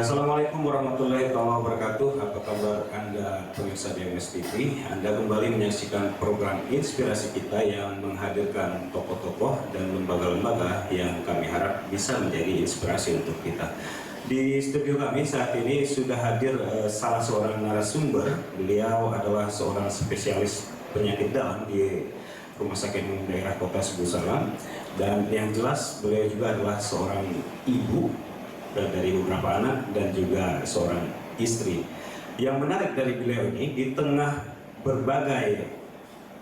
Assalamualaikum warahmatullahi wabarakatuh. Apa kabar Anda pemirsa DMS TV? Anda kembali menyaksikan program inspirasi kita yang menghadirkan tokoh-tokoh dan lembaga-lembaga yang kami harap bisa menjadi inspirasi untuk kita. Di studio kami saat ini sudah hadir salah seorang narasumber. Beliau adalah seorang spesialis penyakit dalam di Rumah Sakit Umum Daerah Kota Subuh Salam, dan yang jelas beliau juga adalah seorang ibu dari beberapa anak dan juga seorang istri. Yang menarik dari beliau ini, di tengah berbagai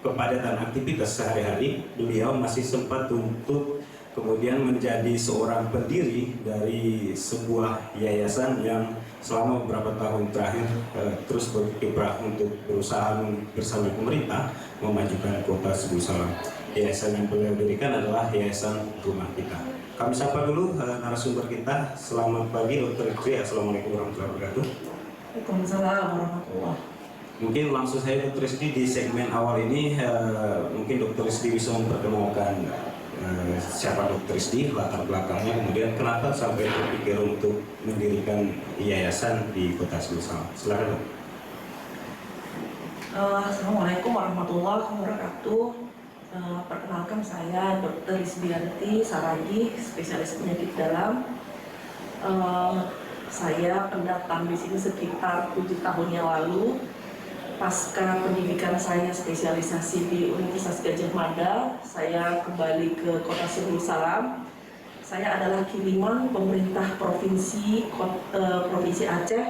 kepadatan aktivitas sehari-hari, beliau masih sempat untuk kemudian menjadi seorang pendiri dari sebuah yayasan yang selama beberapa tahun terakhir terus berkiprah untuk berusaha bersama pemerintah memajukan Kota Subuh Salam. Yayasan yang beliau dirikan adalah Yayasan Rumah Kita. Kami sapa dulu narasumber kita. Selamat pagi Dr. Istri. Assalamualaikum warahmatullahi wabarakatuh. Waalaikumsalam warahmatullahi. Mungkin langsung saya Dr. Istri di segmen awal ini, mungkin Dr. Istri bisa memperkenalkan siapa Dr. Istri, latar belakangnya, kemudian kenapa sampai berpikir untuk mendirikan yayasan di Kota Subuh Salam. Silakan Dok. Assalamualaikum warahmatullahi wabarakatuh. Perkenalkan, saya Dr. Isbianti Saragi, spesialis penyakit dalam. Saya pendatang di sini sekitar 7 tahun yang lalu. Pasca pendidikan saya spesialisasi di Universitas Gadjah Mada, saya kembali ke Kota Subuh Salam. Saya adalah kiriman pemerintah Provinsi Aceh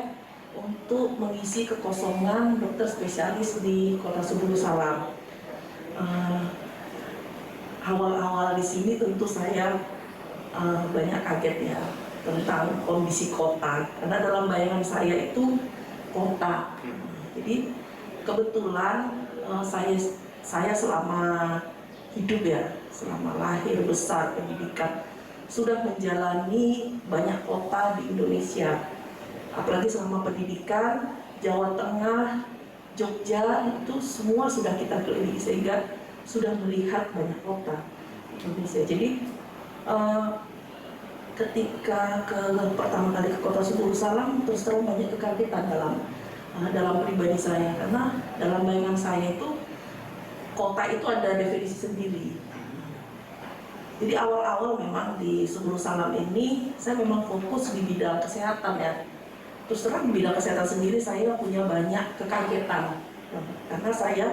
untuk mengisi kekosongan dokter spesialis di Kota Subuh Salam. Awal-awal di sini tentu saya banyak kaget ya tentang kondisi kota, karena dalam bayangan saya itu kota. Jadi kebetulan saya selama hidup ya, selama lahir, besar, pendidikan, sudah menjalani banyak kota di Indonesia. Apalagi selama pendidikan, Jawa Tengah, Jogja, itu semua sudah kita kelilingi, sehingga sudah melihat banyak kota Indonesia. Jadi ketika pertama kali ke Kota Subuh Salam, terus terang banyak kekagetan dalam pribadi saya, karena dalam bayangan saya itu kota itu ada definisi sendiri. Jadi awal-awal memang di Subuh Salam ini saya memang fokus di bidang kesehatan ya. Terus terang di bidang kesehatan sendiri saya punya banyak kekagetan, karena saya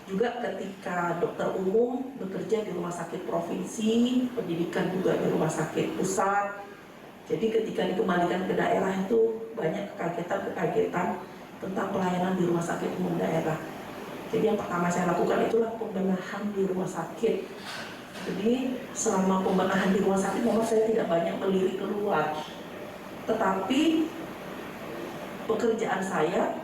juga ketika dokter umum bekerja di rumah sakit provinsi, pendidikan juga di rumah sakit pusat. Jadi ketika dikembalikan ke daerah itu banyak kekagetan tentang pelayanan di rumah sakit umum daerah. Jadi yang pertama saya lakukan itulah pembenahan di rumah sakit. Jadi selama pembenahan di rumah sakit memang saya tidak banyak melirik keluar, tetapi pekerjaan saya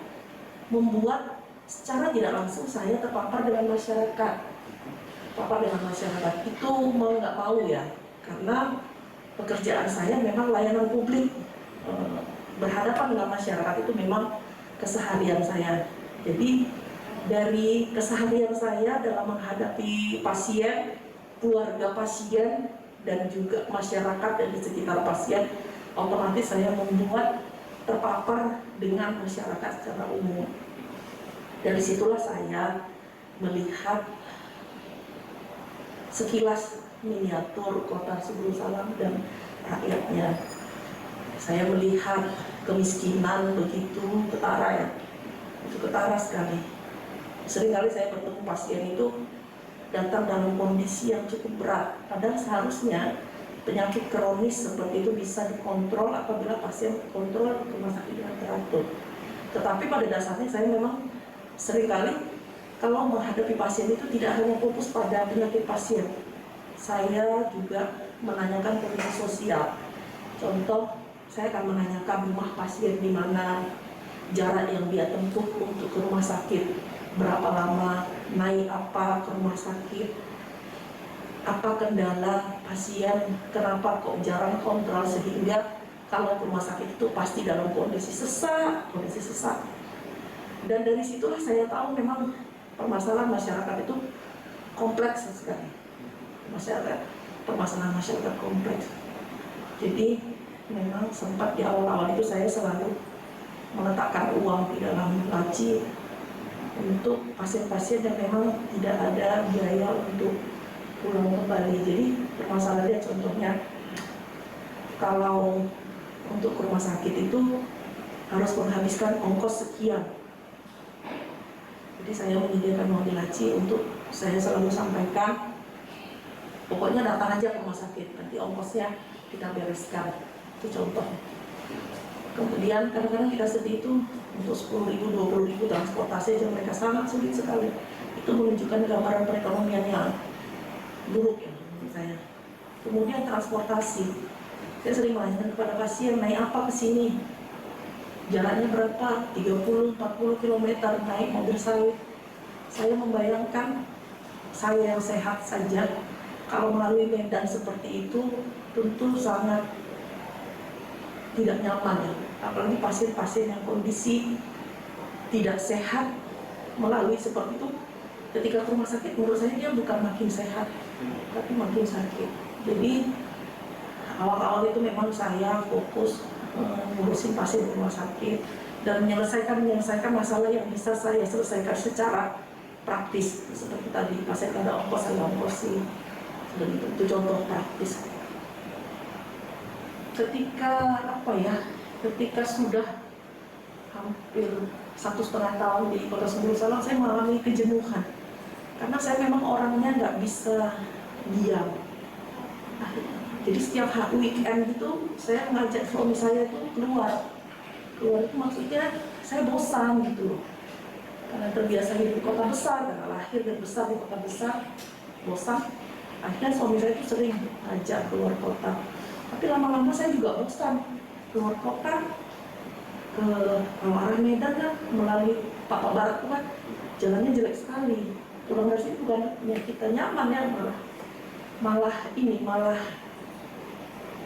membuat secara tidak langsung saya terpapar dengan masyarakat. Itu mau nggak mau ya, karena pekerjaan saya memang layanan publik, berhadapan dengan masyarakat itu memang keseharian saya. Jadi dari keseharian saya dalam menghadapi pasien, keluarga pasien, dan juga masyarakat dan di sekitar pasien, otomatis saya membuat terpapar dengan masyarakat secara umum. Dari situlah saya melihat sekilas miniatur Kota Subuh Salam dan rakyatnya. Saya melihat kemiskinan begitu ketara ya, itu ketara sekali. Seringkali saya bertemu pasien itu datang dalam kondisi yang cukup berat, padahal seharusnya penyakit kronis seperti itu bisa dikontrol apabila pasien kontrol ke rumah sakit dengan teratur. Tetapi pada dasarnya saya memang seringkali kalau menghadapi pasien itu tidak hanya fokus pada penyakit pasien, saya juga menanyakan kondisi sosial. Contoh, saya akan menanyakan rumah pasien di mana, jarak yang dia tempuh untuk ke rumah sakit, berapa lama, naik apa ke rumah sakit, apa kendala pasien, kenapa kok jarang kontrol, sehingga kalau ke rumah sakit itu pasti dalam kondisi sesak. Dan dari situlah saya tahu memang permasalahan masyarakat itu kompleks sekali. Permasalahan masyarakat kompleks. Jadi memang sempat di awal-awal itu saya selalu meletakkan uang di dalam laci untuk pasien-pasien yang memang tidak ada biaya untuk pulang kembali. Jadi permasalahannya contohnya kalau untuk ke rumah sakit itu harus menghabiskan ongkos sekian. Jadi saya menyediakan uang di laci untuk saya selalu sampaikan, pokoknya datang aja ke rumah sakit, nanti ongkosnya kita bereskan. Itu contoh. Kemudian kadang-kadang kita sedih itu untuk 10.000, 20.000 transportasi aja mereka sangat sulit sekali. Itu menunjukkan gambaran perekonomian yang buruk ya menurut saya. Kemudian transportasi, saya sering menanyakan kepada pasien, naik apa ke sini? Jalannya berapa? 30-40 km naik mobil sawit. Saya membayangkan saya yang sehat saja kalau melalui medan seperti itu tentu sangat tidak nyaman ya. Apalagi pasien-pasien yang kondisi tidak sehat melalui seperti itu, ketika ke rumah sakit menurut saya dia bukan makin sehat tapi makin sakit. Jadi awal-awal itu memang saya fokus ngurusin pasien di rumah sakit dan menyelesaikan masalah yang bisa saya selesaikan secara praktis. Seperti tadi pasien ada ongkos, saya ongkosi, dan itu contoh praktis. Ketika sudah hampir 1,5 tahun di Kota Sebulu Salam, saya mengalami kejenuhan karena saya memang orangnya nggak bisa diam. Jadi setiap hari weekend itu saya mengajak suami saya itu keluar itu maksudnya saya bosan gitu loh, karena terbiasa hidup di kota besar, karena lahir dan besar di kota besar, bosan. Akhirnya suami saya itu sering ajak keluar kota, tapi lama-lama saya juga bosan keluar kota ke arah Medan kan, melalui Papua Barat kan jalannya jelek sekali. Pulang dari situ bukan kita nyaman ya, malah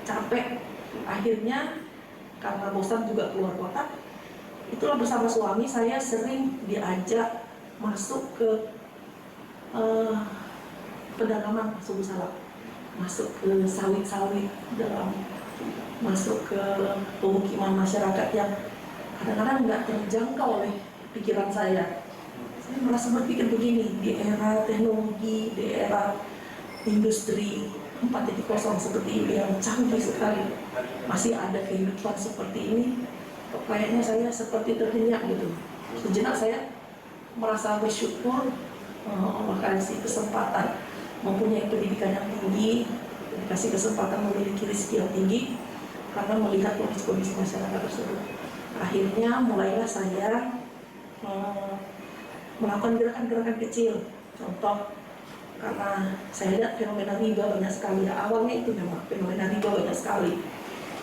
capek. Akhirnya karena bosan juga keluar kota, itulah bersama suami saya sering diajak masuk ke pedalaman Sebulu Salam, masuk ke sawit-sawit dalam, masuk ke pemukiman masyarakat yang kadang-kadang nggak terjangkau oleh pikiran saya. Saya merasa berpikir begini, di era teknologi, di era industri 4.0 seperti ini yang canggih sekali, masih ada kehidupan seperti ini, kayaknya saya seperti terhenyak gitu. Sejenak saya merasa bersyukur Allah kasih kesempatan mempunyai pendidikan yang tinggi, dikasih kesempatan memiliki rezeki yang tinggi karena melihat kondisi masyarakat tersebut. Akhirnya mulailah saya melakukan gerakan-gerakan kecil. Contoh, karena saya lihat fenomena riba banyak sekali. Awalnya itu memang fenomena riba banyak sekali.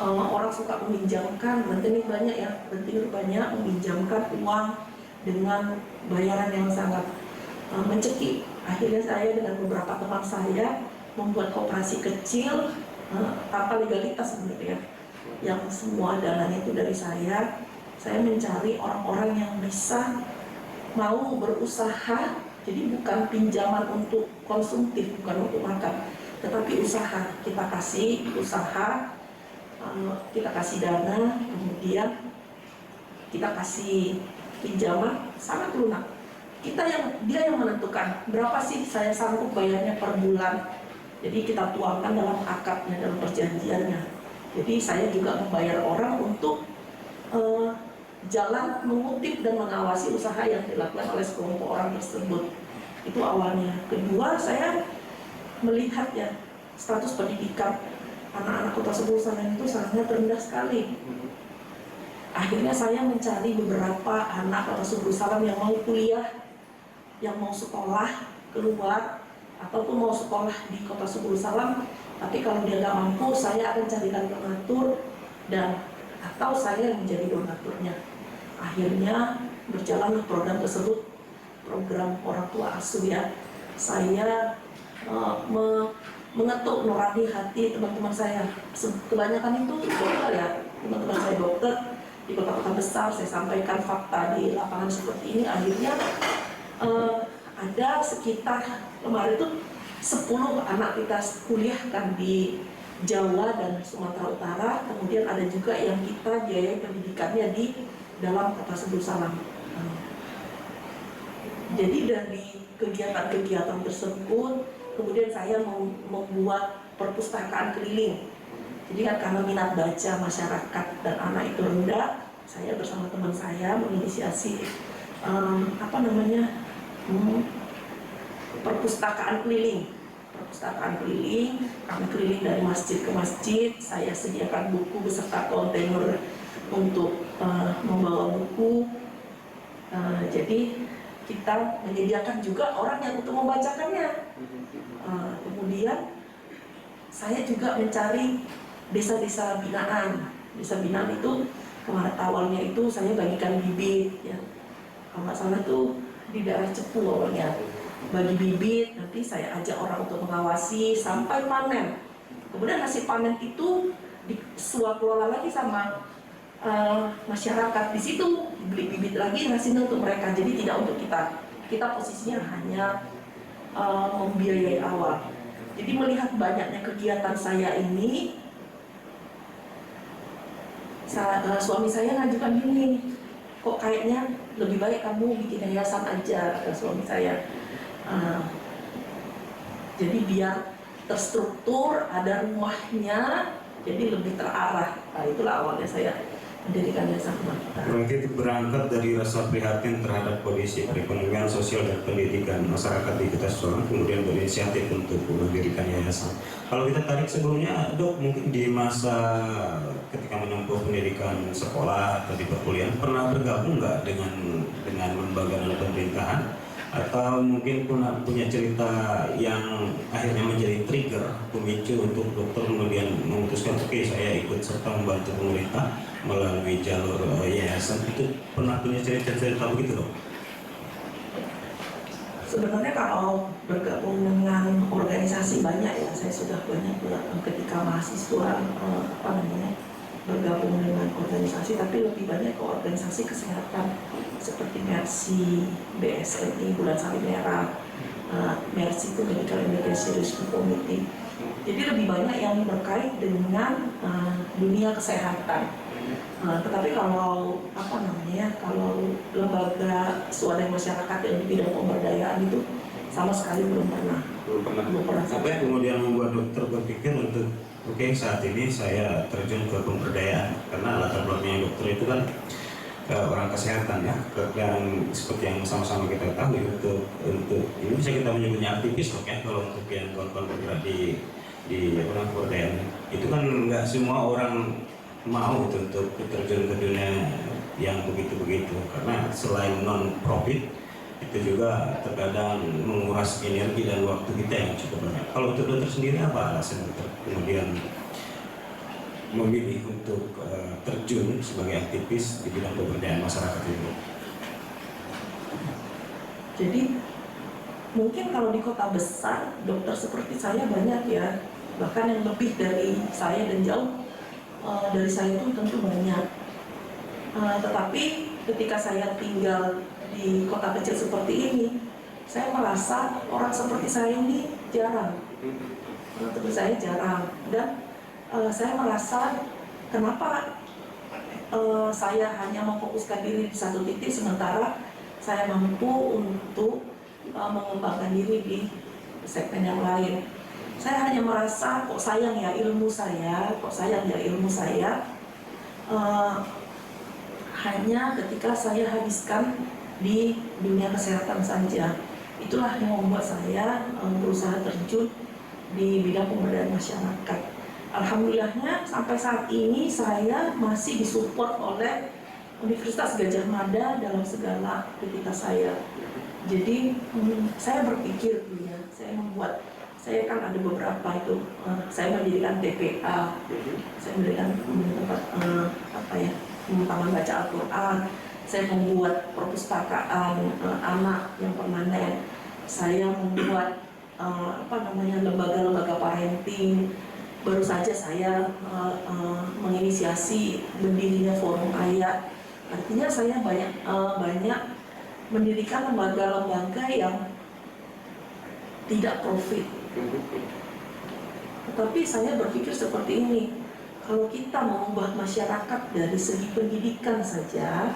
Orang suka meminjamkan, rentenir banyak ya, rentenir banyak meminjamkan uang dengan bayaran yang sangat mencekik. Akhirnya saya dengan beberapa teman saya membuat koperasi kecil tanpa legalitas sebenarnya, yang semua dananya itu dari saya. Saya mencari orang-orang yang bisa mau berusaha. Jadi bukan pinjaman untuk konsumtif, bukan untuk makan, tetapi usaha. Kita kasih usaha, kita kasih dana, kemudian kita kasih pinjaman sangat lunak. Dia yang menentukan berapa sih saya sanggup bayarnya per bulan. Jadi kita tuangkan dalam akadnya, dalam perjanjiannya. Jadi saya juga membayar orang untuk jalan mengutip dan mengawasi usaha yang dilakukan oleh sekelompok orang tersebut. Itu awalnya. Kedua, saya melihat ya status pendidikan anak-anak Kota Sebulu Salam itu sangat rendah sekali. Akhirnya saya mencari beberapa anak Kota Sebulu Salam yang mau kuliah, yang mau sekolah keluar, ataupun mau sekolah di Kota Sebulu Salam, tapi kalau dia nggak mampu, saya akan carikan donatur atau saya menjadi donaturnya. Akhirnya berjalanlah program tersebut, program orang tua asuh ya. Saya mengetuk nurani hati teman-teman saya. Kebanyakan itu dokter ya, teman-teman saya dokter di kota-kota besar. Saya sampaikan fakta di lapangan seperti ini. Akhirnya ada sekitar kemarin itu 10 anak kita kuliahkan di Jawa dan Sumatera Utara, kemudian ada juga yang kita biayai pendidikannya di dalam Kota Sebul Salam. Jadi dari kegiatan-kegiatan tersebut, kemudian saya membuat perpustakaan keliling. Jadi kan karena minat baca masyarakat dan anak itu rendah, saya bersama teman saya menginisiasi perpustakaan keliling. Perpustakaan keliling, kami keliling dari masjid ke masjid. Saya sediakan buku beserta kontainer untuk membawa buku. Jadi kita menyediakan juga orang yang untuk membacakannya. Kemudian saya juga mencari desa-desa binaan. Desa binaan itu kemarin awalnya itu saya bagikan bibit, ya. Kalau nggak salah itu di daerah Cepu awalnya. Bagi bibit, nanti saya ajak orang untuk mengawasi sampai panen. Kemudian hasil panen itu disuap kelola lagi sama masyarakat. Di situ beli bibit lagi, hasilnya untuk mereka. Jadi tidak untuk kita. Kita posisinya hanya membiayai awal. Jadi melihat banyaknya kegiatan saya ini, suami saya ngajukan gini, kok kayaknya lebih baik kamu bikin yayasan aja, kata suami saya. Jadi biar terstruktur, ada rumahnya, jadi lebih terarah. Itulah awalnya saya mendirikan Yayasan Rumah Kita. Berarti berangkat dari rasa prihatin terhadap kondisi perekonomian, sosial, dan pendidikan masyarakat di Kota Semarang, kemudian berinisiatif untuk mendirikan yayasan. Kalau kita tarik sebelumnya, Dok, mungkin di masa ketika menempuh pendidikan sekolah atau di perkuliahan, pernah bergabung nggak dengan lembaga dan pemerintahan? Atau mungkin punya cerita yang akhirnya menjadi trigger, pemicu untuk dokter kemudian memutuskan, oke, saya ikut serta membantu pemerintah melalui jalur yayasan. Itu pernah punya cerita-cerita begitu, Dok? Sebenarnya kalau bergabung dengan organisasi banyak ya, saya sudah banyak ketika mahasiswa bergabung dengan organisasi, tapi lebih banyak ke organisasi kesehatan seperti Mercy, BSNI, Bulan Salib Merah, Mercy itu Medical Emergency Rescue Committee. Jadi lebih banyak yang terkait dengan dunia kesehatan. Tetapi kalau kalau lembaga swadaya masyarakat yang di bidang pemberdayaan itu sama sekali belum pernah. Apa yang kemudian membuat dokter berpikir untuk oke, saat ini saya terjun ke pemberdayaan, karena latar belakang dokter itu kan orang kesehatan ya, dan seperti yang sama-sama kita tahu untuk ini bisa kita menyebutnya aktivis, ya, kalau untuk yang kawan-kawan bergerak di pemberdayaan itu kan nggak semua orang mau untuk terjun ke dunia yang begitu-begitu, karena selain non profit itu juga terkadang menguras energi dan waktu kita yang cukup banyak. Kalau untuk dokter sendiri, apa alasan dokter kemudian memilih untuk terjun sebagai aktivis di bidang pemberdayaan masyarakat ini? Jadi mungkin kalau di kota besar dokter seperti saya banyak ya, bahkan yang lebih dari saya dan jauh dari saya itu tentu banyak. Tetapi ketika saya tinggal di kota kecil seperti ini, saya merasa orang seperti saya ini jarang. Seperti saya jarang, dan saya merasa kenapa saya hanya memfokuskan diri di satu titik, sementara saya mampu untuk mengembangkan diri di segmen yang lain. Saya hanya merasa kok sayang ya ilmu saya, hanya ketika saya habiskan di dunia kesehatan saja. Itulah yang membuat saya berusaha terjun di bidang pemberdayaan masyarakat. Alhamdulillahnya sampai saat ini saya masih disupport oleh Universitas Gadjah Mada dalam segala aktivitas saya. Jadi saya berpikir ya, saya kan ada beberapa itu, saya mendirikan TPA, saya mendirikan tempat taman baca Al-Quran, saya membuat perpustakaan anak yang permanen, saya membuat lembaga-lembaga parenting. Baru saja saya menginisiasi berdirinya forum ayat. Artinya saya banyak mendirikan lembaga-lembaga yang tidak profit. Tetapi saya berpikir seperti ini, kalau kita mengubah masyarakat dari segi pendidikan saja,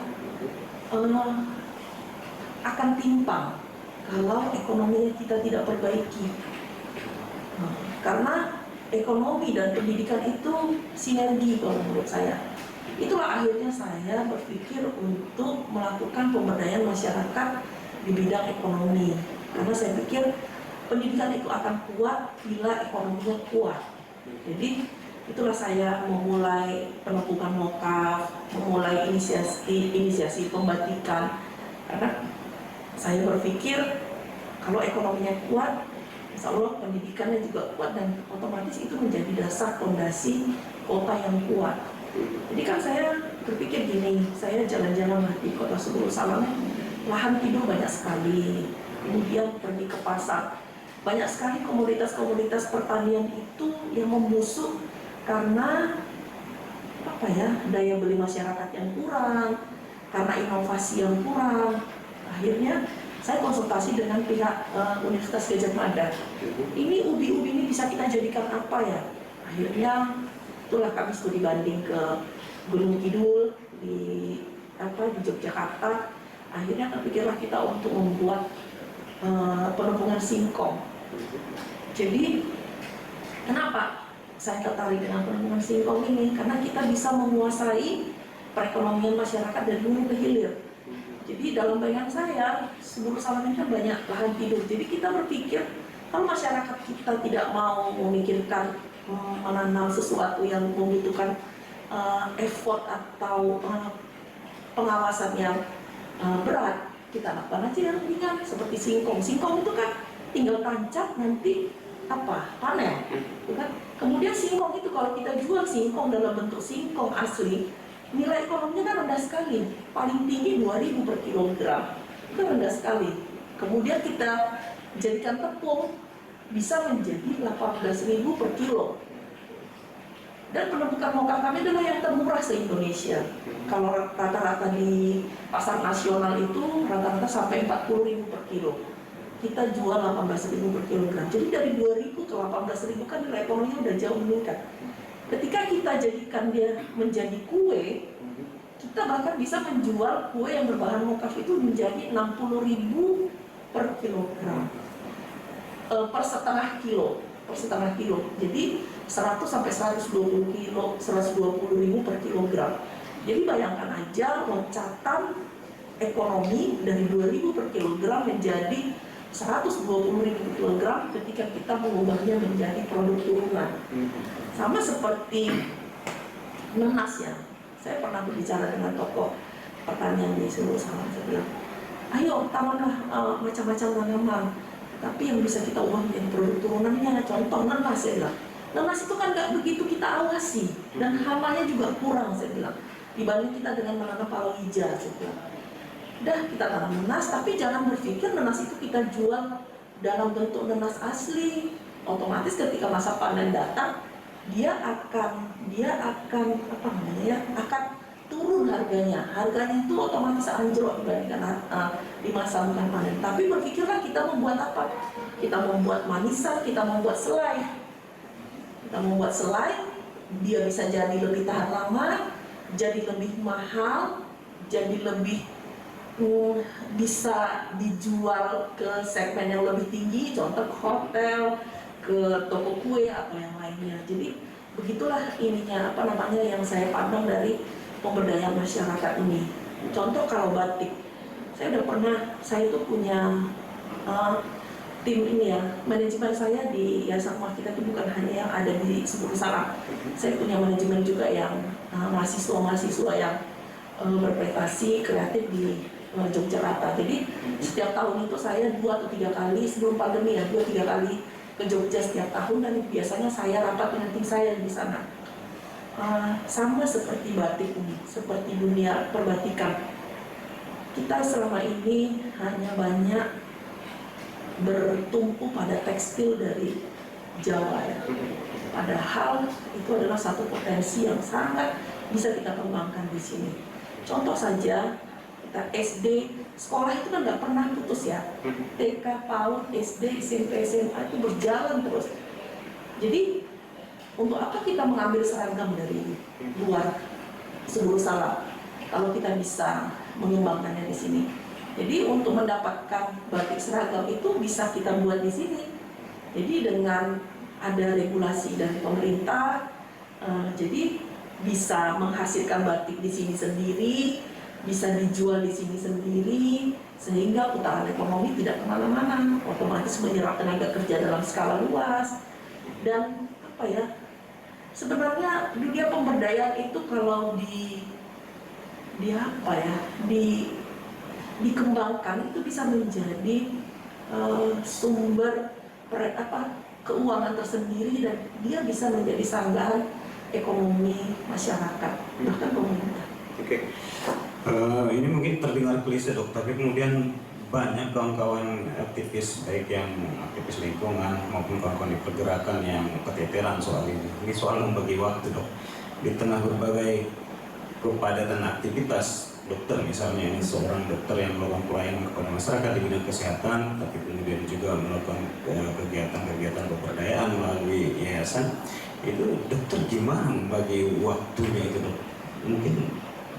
akan timpang kalau ekonominya kita tidak perbaiki. Karena ekonomi dan pendidikan itu sinergi kalau menurut saya. Itulah akhirnya saya berpikir untuk melakukan pemberdayaan masyarakat di bidang ekonomi. Karena saya pikir pendidikan itu akan kuat bila ekonominya kuat. Jadi itulah saya memulai penumpukan mokaf, memulai inisiasi pembatikan. Karena saya berpikir kalau ekonominya kuat, insya Allah pendidikannya juga kuat dan otomatis itu menjadi dasar fondasi kota yang kuat. Jadi kan saya berpikir gini, saya jalan-jalan di kota Subul Salam, lahan tidur banyak sekali, kemudian pergi ke pasar, banyak sekali komoditas-komoditas pertanian itu yang membusuk karena daya beli masyarakat yang kurang, karena inovasi yang kurang. Akhirnya saya konsultasi dengan pihak Universitas Gadjah Mada. Ini ubi-ubi ini bisa kita jadikan apa ya? Akhirnya itulah kami studi banding ke Gunung Kidul di Yogyakarta. Akhirnya terpikirlah kita untuk membuat penumpungan singkong. Jadi kenapa saya tertarik dengan penumpungan singkong ini? Karena kita bisa menguasai perekonomian masyarakat dari hulu ke hilir. Jadi dalam bayangan saya, Subul Salam ini kan banyak lahan tidur. Jadi kita berpikir kalau masyarakat kita tidak mau memikirkan menanam sesuatu yang membutuhkan effort atau pengawasan yang berat, kita lakukan aja yang ringan seperti singkong. Singkong itu kan tinggal tancap nanti panen, kan? Kemudian singkong itu kalau kita jual singkong dalam bentuk singkong asli, nilai ekonominya kan rendah sekali, paling tinggi 2.000 per kilogram, itu rendah sekali. Kemudian kita jadikan tepung bisa menjadi 18.000 per kilo. Dan penumpukan mokaf kami adalah yang termurah se-Indonesia. Kalau rata-rata di pasar nasional itu rata-rata sampai 40.000 per kilo. Kita jual 18.000 per kilogram. Jadi dari 2.000 ke 18.000 kan nilai ekonominya udah jauh meningkat. Ketika kita jadikan dia menjadi kue, kita bahkan bisa menjual kue yang berbahan mokaf itu menjadi 60.000 per kilogram. Per setengah kilo. Jadi 100 sampai 120 kilo, 120.000 per kilogram. Jadi bayangkan aja loncatan ekonomi dari 2.000 per kilogram menjadi 120.000 per kilogram ketika kita mengubahnya menjadi produk turunan. Sama seperti nanas ya. Saya pernah berbicara dengan tokoh pertanian di Subul Salam. Saya bilang, ayo tanamlah macam-macam tanaman, tapi yang bisa kita ubah menjadi produk turunannya. Contoh nanas, saya bilang. Nanas itu kan nggak begitu kita awasi dan hamanya juga kurang, saya bilang. Dibanding kita dengan menanam palawija, saya bilang. Dah kita tanam nanas, tapi jangan berpikir nanas itu kita jual dalam bentuk nanas asli. Otomatis ketika masa panen datang, dia akan akan turun harganya. Harganya itu otomatis anjlok dibandingkan di masa bukan panen. Tapi berpikirlah kita membuat apa? Kita membuat manisan, kita membuat selai. Dia bisa jadi lebih tahan lama, jadi lebih mahal, jadi lebih bisa dijual ke segmen yang lebih tinggi, contoh ke hotel, ke toko kue atau yang lainnya. Jadi begitulah ininya yang saya pandang dari pemberdayaan masyarakat ini. Contoh kalau batik, saya itu punya tim ini ya, manajemen saya di Yayasan Rumah Kita itu bukan hanya yang ada di Subul Salam. Saya punya manajemen juga yang mahasiswa-mahasiswa yang berprestasi kreatif di Yogyakarta. Jadi setiap tahun itu saya 2 atau 3 kali sebelum pandemi ya, 2-3 kali ke Jogja setiap tahun, dan biasanya saya rapat dengan tim saya di sana. Sama seperti batik ini, seperti dunia perbatikan. Kita selama ini hanya banyak bertumpu pada tekstil dari Jawa ya. Padahal itu adalah satu potensi yang sangat bisa kita kembangkan di sini. Contoh saja, kita SD, sekolah itu kan nggak pernah putus ya. TK, PAUD, SD, SMP, SMA itu berjalan terus. Jadi untuk apa kita mengambil seragam dari luar Subur Salam kalau kita bisa mengembangkannya di sini. Jadi untuk mendapatkan batik seragam itu bisa kita buat di sini. Jadi dengan ada regulasi dari pemerintah, jadi bisa menghasilkan batik di sini sendiri, bisa dijual di sini sendiri, sehingga putaran ekonomi tidak kemana-mana, otomatis menyerap tenaga kerja dalam skala luas. Dan apa ya, sebenarnya dunia pemberdayaan itu kalau dikembangkan itu bisa menjadi sumber keuangan tersendiri, dan dia bisa menjadi sanggahan ekonomi masyarakat, bahkan pemerintah. Oke. Ini mungkin terdengar klise dok, tapi kemudian banyak kawan-kawan aktivis, baik yang aktivis lingkungan maupun kawan-kawan di pergerakan yang keteteran soal ini. Ini soal membagi waktu dok. Di tengah berbagai kepadatan aktivitas dokter, misalnya ini seorang dokter yang melakukan pelayanan kepada masyarakat di bidang kesehatan, tapi kemudian juga melakukan kegiatan-kegiatan pemberdayaan melalui yayasan. Itu dokter gimana membagi waktunya itu dok? Mungkin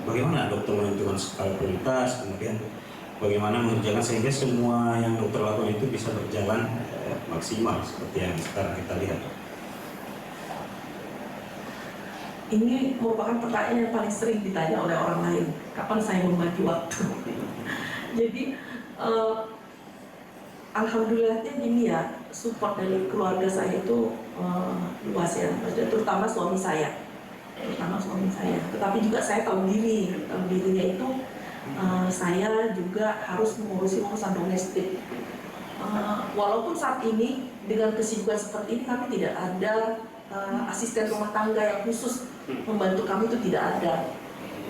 bagaimana dokter menentukan skala prioritas, kemudian bagaimana mengerjakan sehingga semua yang dokter lakukan itu bisa berjalan maksimal seperti yang sekarang kita lihat. Ini merupakan pertanyaan yang paling sering ditanya oleh orang lain. Kapan saya membagi waktu? Jadi alhamdulillahnya gini ya, support dari keluarga saya itu luas ya, terutama suami saya. Tetapi juga saya tahu dirinya itu saya juga harus mengurusi urusan domestik. Walaupun saat ini dengan kesibukan seperti ini kami tidak ada asisten rumah tangga yang khusus membantu kami, itu tidak ada.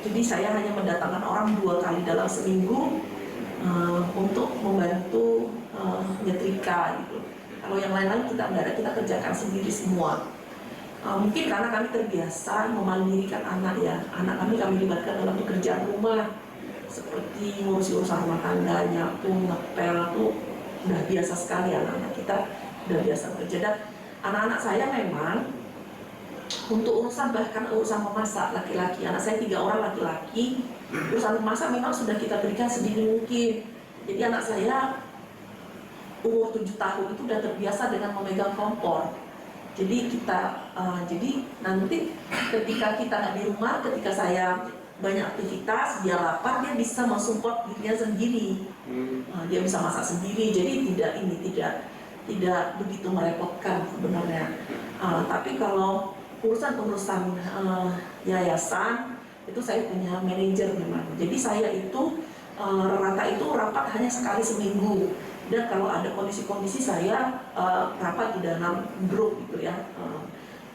Jadi saya hanya mendatangkan orang 2 kali dalam seminggu untuk membantu nyetrika gitu. Kalau yang lain-lain kita nggak ada, kita kerjakan sendiri semua. Mungkin karena kami terbiasa memandirikan anak ya, anak kami libatkan dalam pekerjaan rumah seperti ngurusi urusan rumah tangga, nyapu, ngepel, tuh udah biasa sekali, anak-anak kita udah biasa bekerja. Dan anak-anak saya memang untuk bahkan urusan memasak, laki-laki, anak saya 3 orang laki-laki, urusan memasak memang sudah kita berikan sedini mungkin. Jadi anak saya umur 7 tahun itu sudah terbiasa dengan memegang kompor. Jadi jadi nanti ketika kita nggak di rumah, ketika saya banyak aktivitas, dia lapar, dia bisa mensupport dirinya sendiri. Dia bisa masak sendiri, jadi tidak begitu merepotkan sebenarnya. Tapi kalau urusan yayasan itu saya punya manajer memang. Jadi saya itu rata itu rapat hanya sekali seminggu. Dan kalau ada kondisi-kondisi saya rapat di dalam grup gitu ya.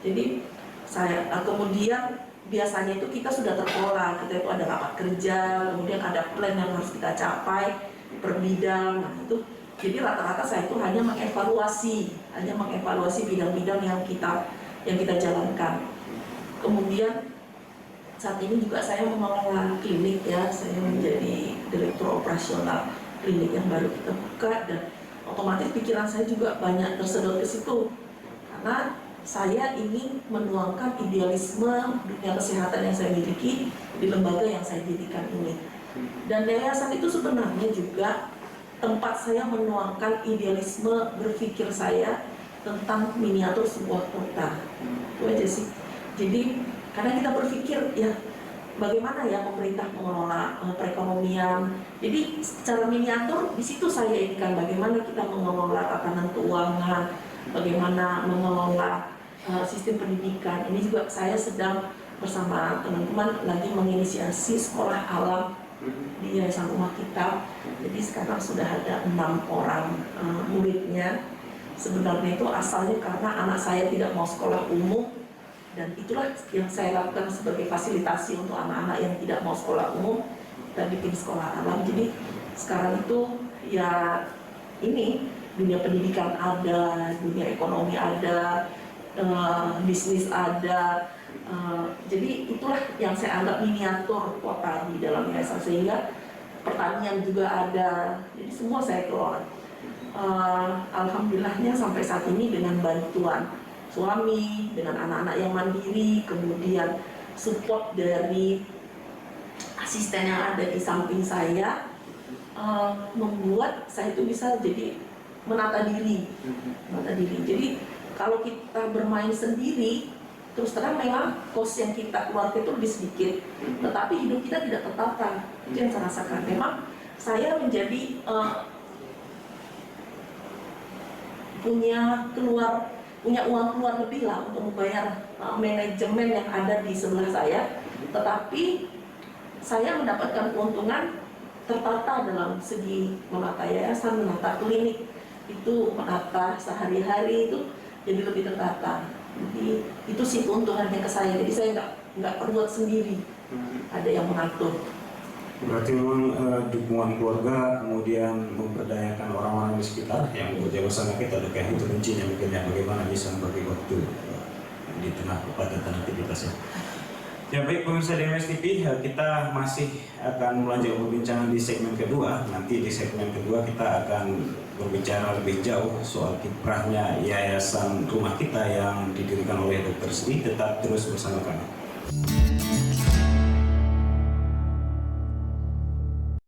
Jadi saya kemudian biasanya itu kita sudah terpola, kita itu ada rapat kerja, kemudian ada plan yang harus kita capai per bidang. Nah itu jadi rata-rata saya itu hanya mengevaluasi bidang-bidang yang kita jalankan. Kemudian saat ini juga saya mengelola klinik ya, saya menjadi direktur operasional klinik yang baru kita buka, dan otomatis pikiran saya juga banyak tersedot ke situ karena saya ingin menuangkan idealisme dunia kesehatan yang saya miliki di lembaga yang saya dirikan ini. Dan yayasan itu sebenarnya juga tempat saya menuangkan idealisme berpikir saya tentang miniatur sebuah kota. Itu aja sih. Jadi kadang kita berpikir ya bagaimana ya pemerintah mengelola perekonomian. Jadi secara miniatur di situ saya indikan bagaimana kita mengelola tatanan keuangan, bagaimana mengelola sistem pendidikan. Ini juga saya sedang bersama teman-teman lagi menginisiasi sekolah alam di Yayasan Rumah Kita. Jadi sekarang sudah ada 6 orang muridnya. Sebenarnya itu asalnya karena anak saya tidak mau sekolah umum, dan itulah yang saya lakukan sebagai fasilitasi untuk anak-anak yang tidak mau sekolah umum dan dipilih sekolah alam. Jadi sekarang itu ya ini dunia pendidikan ada, dunia ekonomi ada, bisnis ada. Jadi itulah yang saya anggap miniatur kota di dalam yayasan, sehingga pertanian juga ada. Jadi semua saya kelola. Alhamdulillahnya sampai saat ini dengan bantuan suami, dengan anak-anak yang mandiri, kemudian support dari asisten yang ada di samping saya, membuat saya itu bisa jadi menata diri. Jadi kalau kita bermain sendiri, terus terang memang kos yang kita keluarkan itu lebih sedikit, tetapi hidup kita tidak tertata. Itu yang saya rasakan. Memang saya menjadi punya uang keluar lebih lah untuk membayar manajemen yang ada di sebelah saya, tetapi saya mendapatkan keuntungan tertata dalam segi menata yayasan, menata klinik, itu menata sehari-hari itu jadi lebih tertata. Jadi itu sih keuntungannya ke saya. Jadi saya nggak perbuat sendiri, ada yang mengatur. Berarti memang dukungan keluarga, kemudian memberdayakan orang-orang di sekitar yang bekerja bersama kita, itu kuncinya mungkin ya, bagaimana bisa membagi waktu di tengah kepadatan aktivitasnya. Ya baik pemirsa DMS TV, kita masih akan melanjutkan perbincangan di segmen kedua. Nanti di segmen kedua kita akan berbicara lebih jauh soal kiprahnya Yayasan Rumah Kita yang didirikan oleh Dr. Sri. Tetap terus bersama kami.